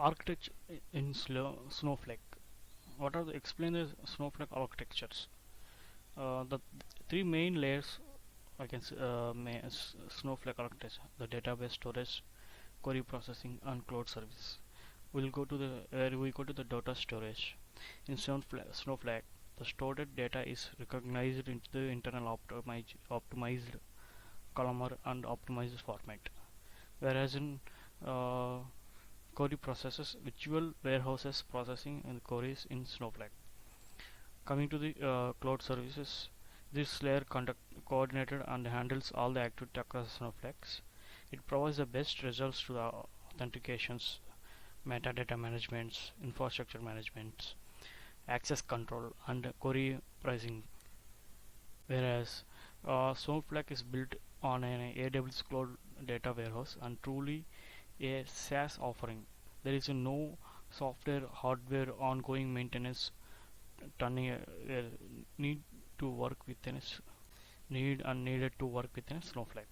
Architecture in Snowflake. What are the explain the Snowflake architectures? The three main layers I can Snowflake architecture: the database storage, query processing, and cloud service. We'll go to the where we go to the data storage. In Snowflake, the stored data is recognized into the internal optimized columnar and optimized format, whereas in uh, query processes virtual warehouses processing and queries in Snowflake. Coming to the cloud services, this layer coordinated and handles all the activity across Snowflakes. It provides the best results to the authentications, metadata managements, infrastructure managements, access control, and query pricing. Whereas Snowflake is built on an AWS cloud data warehouse and truly a SaaS offering. There is no software, hardware, ongoing maintenance, turning need to work within a need and needed to work within a Snowflake.